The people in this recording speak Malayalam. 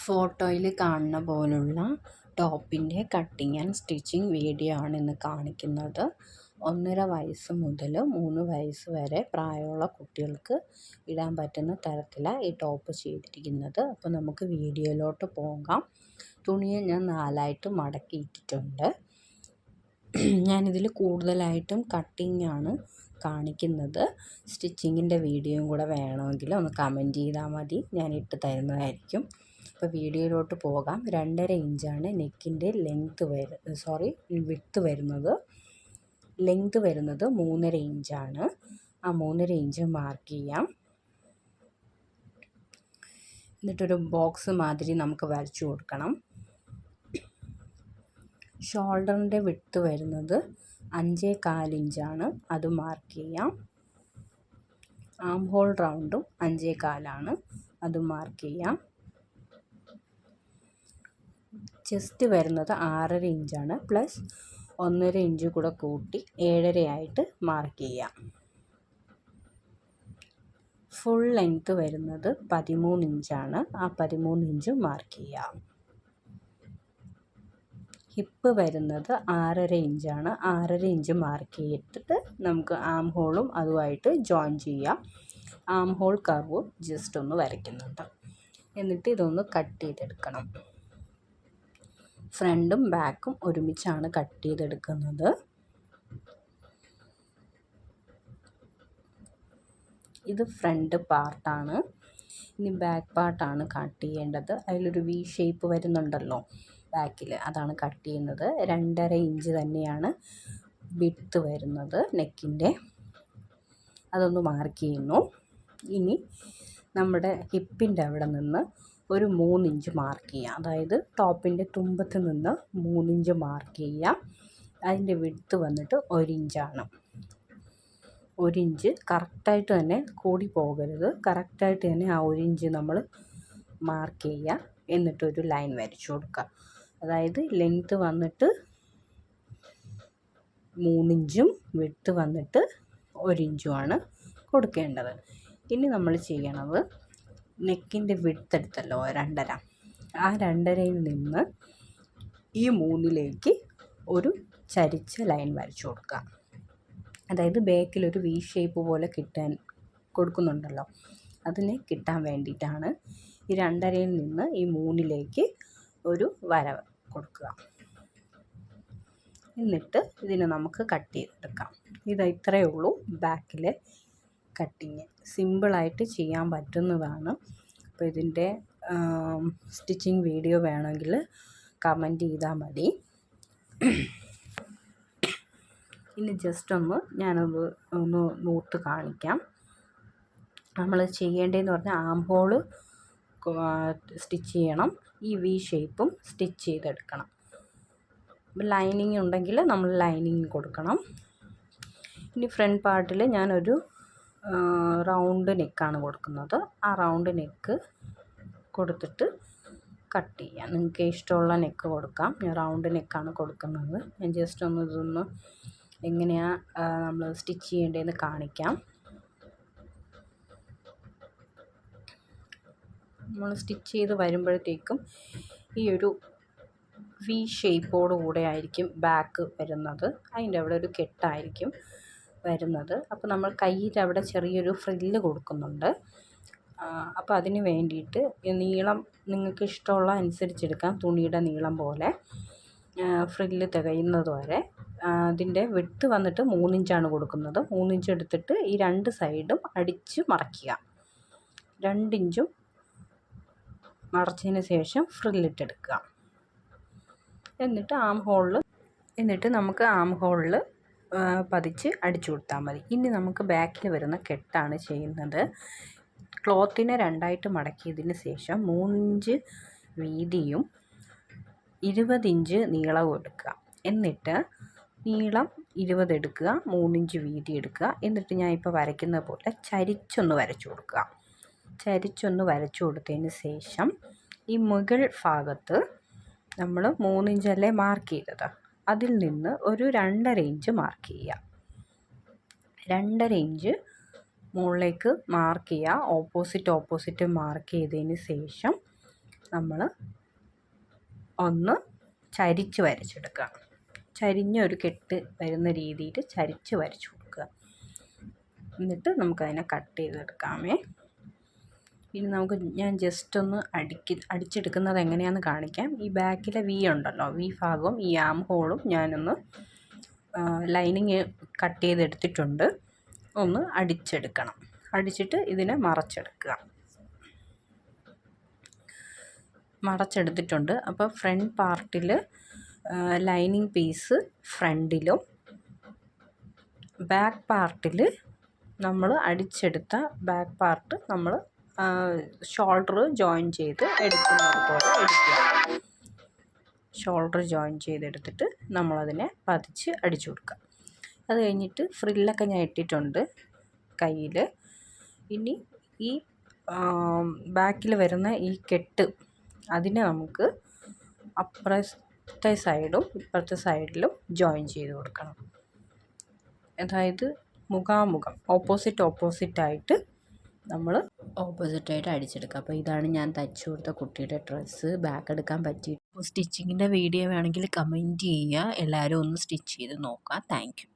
ഫോട്ടോയിൽ കാണുന്ന പോലുള്ള ടോപ്പിൻ്റെ കട്ടിങ് ആൻഡ് സ്റ്റിച്ചിങ് വീഡിയോ ആണ് ഇന്ന് കാണിക്കുന്നത്. 1.5 വയസ്സ് മുതൽ 3 വയസ്സ് വരെ പ്രായമുള്ള കുട്ടികൾക്ക് ഇടാൻ പറ്റുന്ന തരത്തിലാണ് ഈ ടോപ്പ് ചെയ്തിരിക്കുന്നത്. അപ്പോൾ നമുക്ക് വീഡിയോയിലോട്ട് പോകാം. തുണിയെ ഞാൻ 4ആയിട്ട് മടക്കിയിട്ടിട്ടുണ്ട്. ഞാനിതിൽ കൂടുതലായിട്ടും കട്ടിങ് ആണ് കാണിക്കുന്നത്. സ്റ്റിച്ചിങ്ങിൻ്റെ വീഡിയോയും കൂടെ വേണമെങ്കിൽ ഒന്ന് കമൻറ്റ് ചെയ്താൽ മതി, ഞാൻ ഇട്ട് തരുന്നതായിരിക്കും. അപ്പോൾ വീഡിയോയിലോട്ട് പോകാം. 2.5 ഇഞ്ചാണ് നെക്കിൻ്റെ വിഡ്ത്ത് വരുന്നത്. ലെങ്ത് വരുന്നത് 3.5 ഇഞ്ചാണ്. ആ 3.5 ഇഞ്ച് മാർക്ക് ചെയ്യാം. എന്നിട്ടൊരു ബോക്സ് മാതിരി നമുക്ക് വരച്ചു കൊടുക്കണം. ഷോൾഡറിൻ്റെ വിഡ്ത്ത് വരുന്നത് 5.25 ഇഞ്ചാണ്, അത് മാർക്ക് ചെയ്യാം. ആം ഹോൾ റൗണ്ടും 5.25 ആണ്, അത് മാർക്ക് ചെയ്യാം. ചെസ്റ്റ് വരുന്നത് 6.5 ഇഞ്ചാണ്, പ്ലസ് 1.5 ഇഞ്ച് കൂടെ കൂട്ടി 7.5 ആയിട്ട് മാർക്ക് ചെയ്യാം. ഫുൾ ലെങ്ത്ത് വരുന്നത് 13 ഇഞ്ചാണ്, ആ 13 ഇഞ്ച് മാർക്ക് ചെയ്യാം. ഹിപ്പ് വരുന്നത് 6.5 ഇഞ്ചാണ്, 6.5 ഇഞ്ച് മാർക്ക് ചെയ്തിട്ട് നമുക്ക് ആം ഹോളും അതുമായിട്ട് ജോയിൻ ചെയ്യാം. ആം ഹോൾ കർവ് ജസ്റ്റ് ഒന്ന് വരയ്ക്കുന്നുണ്ട്. എന്നിട്ട് ഇതൊന്ന് കട്ട് ചെയ്തെടുക്കണം. ഫ്രണ്ടും ബാക്കും ഒരുമിച്ചാണ് കട്ട് ചെയ്തെടുക്കുന്നത്. ഇത് ഫ്രണ്ട് പാർട്ടാണ്. ഇനി ബാക്ക് പാർട്ടാണ് കട്ട് ചെയ്യേണ്ടത്. അതിലൊരു വി ഷേപ്പ് വരുന്നുണ്ടല്ലോ ബാക്കിൽ, അതാണ് കട്ട് ചെയ്യുന്നത്. 2.5 ഇഞ്ച് തന്നെയാണ് വിഡ്ത്ത് വരുന്നത് നെക്കിൻ്റെ, അതൊന്ന് മാർക്ക് ചെയ്യുന്നു. ഇനി നമ്മുടെ ഹിപ്പിൻ്റെ അവിടെ നിന്ന് ഒരു 3 ഇഞ്ച് മാർക്ക് ചെയ്യുക. അതായത് ടോപ്പിൻ്റെ തുമ്പത്ത് നിന്ന് 3 ഇഞ്ച് മാർക്ക് ചെയ്യുക. അതിൻ്റെ വിഡ്ത്ത് വന്നിട്ട് 1 ഇഞ്ചാണ്. 1 ഇഞ്ച് കറക്റ്റായിട്ട് തന്നെ കൂടി പോകരുത്, കറക്റ്റായിട്ട് തന്നെ ആ 1 ഇഞ്ച് നമ്മൾ മാർക്ക് ചെയ്യുക. എന്നിട്ടൊരു ലൈൻ വരച്ചു കൊടുക്കുക. അതായത് ലെങ്ത്ത് വന്നിട്ട് 3 ഇഞ്ചും വിഡ്ത്ത് വന്നിട്ട് 1 ഇഞ്ചുമാണ് കൊടുക്കേണ്ടത്. ഇനി നമ്മൾ ചെയ്യണത്, നെക്കിൻ്റെ വിഡ്ത്ത് എടുത്തല്ലോ 2.5, ആ 2.5യിൽ നിന്ന് ഈ 3ലേക്ക് ഒരു ചരിച്ച ലൈൻ വരച്ചു കൊടുക്കുക. അതായത് ബാക്കിലൊരു വി ഷേപ്പ് പോലെ കൊടുക്കുന്നുണ്ടല്ലോ, അതിന് കിട്ടാൻ വേണ്ടിയിട്ടാണ് ഈ 2.5യിൽ നിന്ന് ഈ 3ലേക്ക് ഒരു വര കൊടുക്കുക. എന്നിട്ട് ഇതിനെ നമുക്ക് കട്ട് ചെയ്തെടുക്കാം. ഇത്രയേ ഉള്ളൂ ബാക്കിലെ കട്ടിങ്. സിമ്പിളായിട്ട് ചെയ്യാൻ പറ്റുന്നതാണ്. അപ്പോൾ ഇതിൻ്റെ സ്റ്റിച്ചിങ് വീഡിയോ വേണമെങ്കിൽ കമൻറ്റ് ചെയ്താൽ മതി. ഇനി ജസ്റ്റ് ഞാനത് നൂത്ത് കാണിക്കാം. നമ്മൾ ചെയ്യേണ്ടതെന്ന് പറഞ്ഞാൽ ആം ഹോള് സ്റ്റിച്ച് ചെയ്യണം, ഈ വി ഷേപ്പും സ്റ്റിച്ച് ചെയ്തെടുക്കണം. ലൈനിങ് ഉണ്ടെങ്കിൽ നമ്മൾ ലൈനിങ് കൊടുക്കണം. ഇനി ഫ്രണ്ട് പാർട്ടിൽ ഞാനൊരു റൗണ്ട് നെക്കാണ് കൊടുക്കുന്നത്. ആ റൗണ്ട് നെക്ക് കൊടുത്തിട്ട് കട്ട് ചെയ്യാം. നിങ്ങൾക്ക് ഇഷ്ടമുള്ള നെക്ക് കൊടുക്കാം. ഞാൻ റൗണ്ട് നെക്കാണ് കൊടുക്കുന്നത്. ഞാൻ ജസ്റ്റ് ഇതൊന്ന് എങ്ങനെയാണ് നമ്മൾ സ്റ്റിച്ച് ചെയ്യേണ്ടതെന്ന് കാണിക്കാം. നമ്മൾ സ്റ്റിച്ച് ചെയ്ത് വരുമ്പോഴത്തേക്കും ഈ ഒരു വി ഷേപ്പോട് കൂടെ ആയിരിക്കും ബാക്ക് വരുന്നത്. അതിൻ്റെ അവിടെ ഒരു കെട്ടായിരിക്കും വരുന്നത്. അപ്പോൾ നമ്മൾ കയ്യിൻ്റെ അവിടെ ചെറിയൊരു ഫ്രില്ല് കൊടുക്കുന്നുണ്ട്. അപ്പോൾ അതിന് വേണ്ടിയിട്ട് നീളം നിങ്ങൾക്ക് ഇഷ്ടമുള്ള അനുസരിച്ചെടുക്കാം. തുണിയുടെ നീളം പോലെ ഫ്രില്ല് തികയുന്നത് വരെ. അതിൻ്റെ വിഡ്ത്ത് വന്നിട്ട് 3 ഇഞ്ചാണ് കൊടുക്കുന്നത്. 3 ഇഞ്ച് എടുത്തിട്ട് ഈ 2 സൈഡും അടിച്ച് മറയ്ക്കുക. 2 ഇഞ്ചും മറച്ചതിന് ശേഷം ഫ്രില്ലിട്ടെടുക്കുക. എന്നിട്ട് നമുക്ക് ആം ഹോളിൽ പതിച്ച് അടിച്ചു കൊടുത്താൽ മതി. ഇനി നമുക്ക് ബാക്കിൽ വരുന്ന കെട്ടാണ് ചെയ്യുന്നത്. ക്ലോത്തിനെ 2ആയിട്ട് മടക്കിയതിന് ശേഷം 3 ഇഞ്ച് വീതിയും 20 ഇഞ്ച് നീളവും എടുക്കുക. എന്നിട്ട് നീളം 20 എടുക്കുക, 3 ഇഞ്ച് വീതി എടുക്കുക. എന്നിട്ട് ഞാൻ ഇപ്പോൾ വരയ്ക്കുന്ന പോലെ ചരിച്ചൊന്ന് വരച്ചു കൊടുക്കുക. ചരിച്ചൊന്ന് വരച്ചു കൊടുത്തതിന് ശേഷം ഈ മുകൾ ഭാഗത്ത് നമ്മൾ 3 ഇഞ്ചല്ലേ മാർക്ക് ചെയ്തത്, അതിൽ നിന്ന് ഒരു 2.5 ഇഞ്ച് മാർക്ക് ചെയ്യുക. 2.5 ഇഞ്ച് മുകളിലേക്ക് മാർക്ക് ചെയ്യുക. ഓപ്പോസിറ്റ് മാർക്ക് ചെയ്തതിന് ശേഷം നമ്മൾ ഒന്ന് ചരിച്ച് വരച്ചെടുക്കുക. ചരിഞ്ഞൊരു കെട്ട് വരുന്ന രീതിയിൽ ചരിച്ച് വരച്ചു കൊടുക്കുക. എന്നിട്ട് നമുക്കതിനെ കട്ട് ചെയ്തെടുക്കാമേ. ഇനി ഞാൻ ജസ്റ്റ് ഒന്ന് അടിച്ചെടുക്കുന്നത് എങ്ങനെയാണെന്ന് കാണിക്കാം. ഈ ബാക്കിലെ വി ഉണ്ടല്ലോ, വി ഭാഗവും ഈ ആം ഹോളും ഞാനൊന്ന് ലൈനിങ് കട്ട് ചെയ്തെടുത്തിട്ടുണ്ട്. ഒന്ന് അടിച്ചെടുക്കണം. അടിച്ചിട്ട് ഇതിനെ മറച്ചെടുത്തിട്ടുണ്ട്. അപ്പോൾ ഫ്രണ്ട് പാർട്ടിൽ ലൈനിങ് പീസ് ഫ്രണ്ടിലും ബാക്ക് പാർട്ടിൽ നമ്മൾ അടിച്ചെടുത്ത ബാക്ക് പാർട്ട് നമ്മൾ ഷോൾഡർ ജോയിൻ ചെയ്ത് എടുക്കുന്നത് പോലെ എടുക്കുക. ഷോൾഡർ ജോയിൻ ചെയ്തെടുത്തിട്ട് നമ്മളതിനെ പതിച്ച് അടിച്ചു കൊടുക്കുക. അത് കഴിഞ്ഞിട്ട് ഫ്രില്ലൊക്കെ ഞാൻ ഇട്ടിട്ടുണ്ട് കയ്യിൽ. ഇനി ഈ ബാക്കിൽ വരുന്ന ഈ കെട്ട് അതിനെ നമുക്ക് അപ്പുറത്തെ സൈഡും ഇപ്പുറത്തെ സൈഡിലും ജോയിൻ ചെയ്ത് കൊടുക്കണം. അതായത് മുഖാമുഖം ഓപ്പോസിറ്റായിട്ട് നമ്മൾ ഓപ്പോസിറ്റായിട്ട് അടിച്ചെടുക്കുക. അപ്പോൾ ഇതാണ് ഞാൻ തയ്ച്ചു കൊടുത്ത കുട്ടിയുടെ ഡ്രസ്സ്. ബാക്ക് എടുക്കാൻ പറ്റി. സ്റ്റിച്ചിങ്ങിൻ്റെ വീഡിയോ വേണമെങ്കിൽ കമൻറ്റ് ചെയ്യുക. എല്ലാവരും ഒന്ന് സ്റ്റിച്ച് ചെയ്ത് നോക്കുക. Thank you.